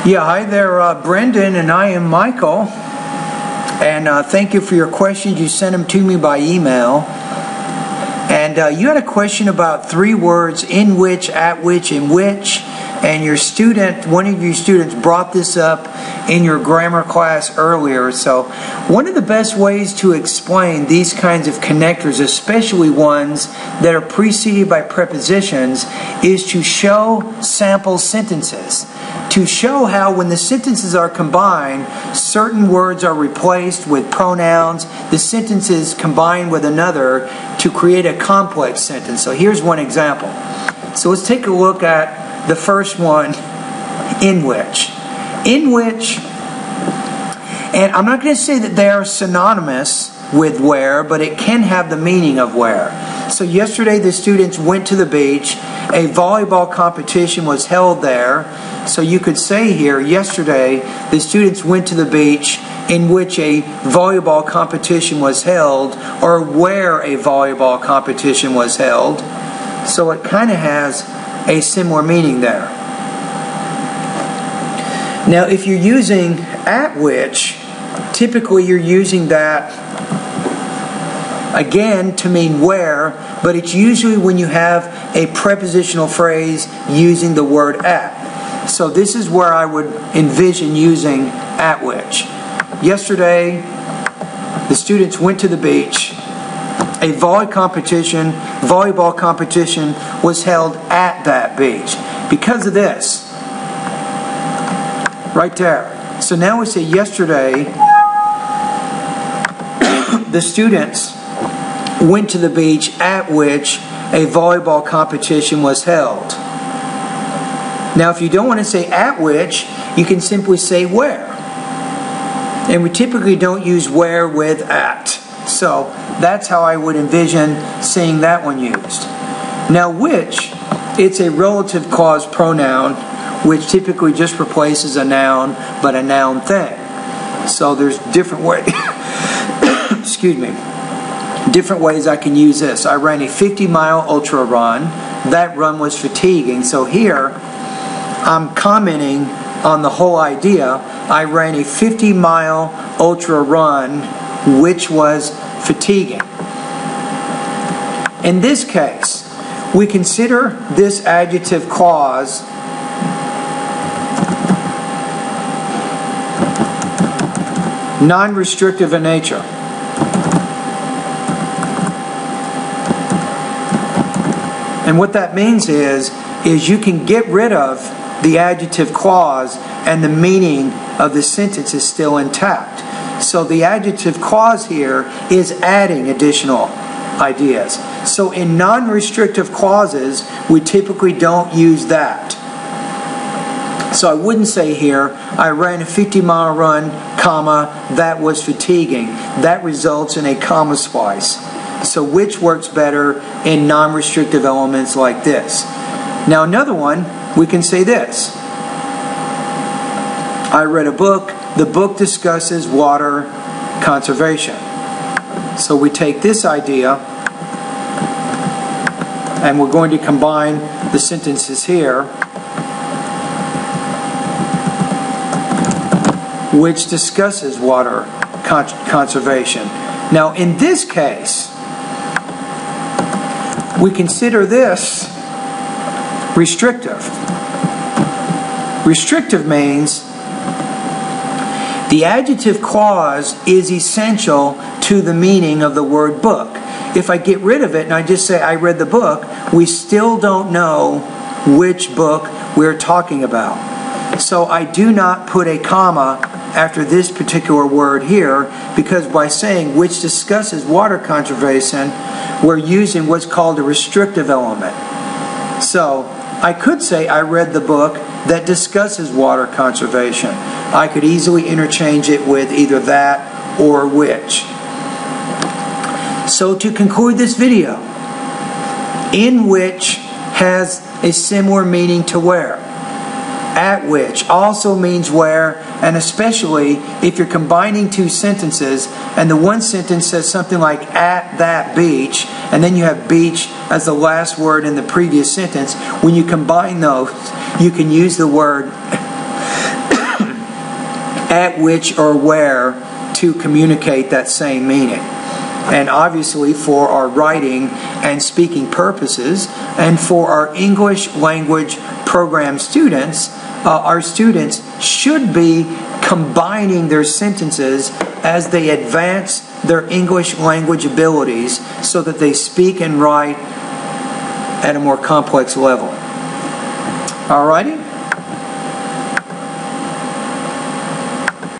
Yeah, hi there, Brendan, and I am Michael. And thank you for your questions. You sent them to me by email. And you had a question about 3 words, in which, at which, in which. And your student, one of your students brought this up in your grammar class earlier. So one of the best ways to explain these kinds of connectors, especially ones that are preceded by prepositions, is to show sample sentences. To show how when the sentences are combined, certain words are replaced with pronouns, the sentence is combined with another to create a complex sentence. So here's one example. So let's take a look at the first one, in which. In which, and I'm not going to say that they are synonymous with where, but it can have the meaning of where. So yesterday the students went to the beach. A volleyball competition was held there. So you could say here, yesterday the students went to the beach in which a volleyball competition was held, or where a volleyball competition was held. So it kind of has a similar meaning there. Now if you're using at which, typically you're using that again to mean where, but it's usually when you have a prepositional phrase using the word at. So this is where I would envision using at which. Yesterday, the students went to the beach. A volleyball competition was held at that beach. Because of this. Right there. So now we say yesterday, the students went to the beach at which a volleyball competition was held. Now if you don't want to say at which, you can simply say where. And we typically don't use where with at. So that's how I would envision seeing that one used. Now which, it's a relative clause pronoun which typically just replaces a noun, but a noun thing. So there's different ways, excuse me, different ways I can use this. I ran a 50-mile ultra run. That run was fatiguing. So here, I'm commenting on the whole idea. I ran a 50-mile ultra run, which was fatiguing. In this case, we consider this adjective clause non-restrictive in nature. And what that means is you can get rid of the adjective clause and the meaning of the sentence is still intact. So the adjective clause here is adding additional ideas. So in non-restrictive clauses, we typically don't use that. So I wouldn't say here, I ran a 50-mile run, comma, that was fatiguing. That results in a comma splice. So which works better in non-restrictive elements like this. Now another one, we can say this. I read a book. The book discusses water conservation. So we take this idea and we're going to combine the sentences here, which discusses water conservation. Now in this case, we consider this restrictive. Restrictive means the adjective clause is essential to the meaning of the word book. If I get rid of it and I just say I read the book, we still don't know which book we're talking about. So I do not put a comma after this particular word here, because by saying which discusses water conservation, we're using what's called a restrictive element. So I could say I read the book that discusses water conservation. I could easily interchange it with either that or which. So to conclude this video, in which has a similar meaning to where. At which also means where, and especially if you're combining two sentences and the one sentence says something like at that beach, and then you have beach as the last word in the previous sentence. When you combine those, you can use the word at which or where to communicate that same meaning. And obviously for our writing and speaking purposes, and for our English language program students, our students should be combining their sentences as they advance their English language abilities so that they speak and write at a more complex level. Alrighty?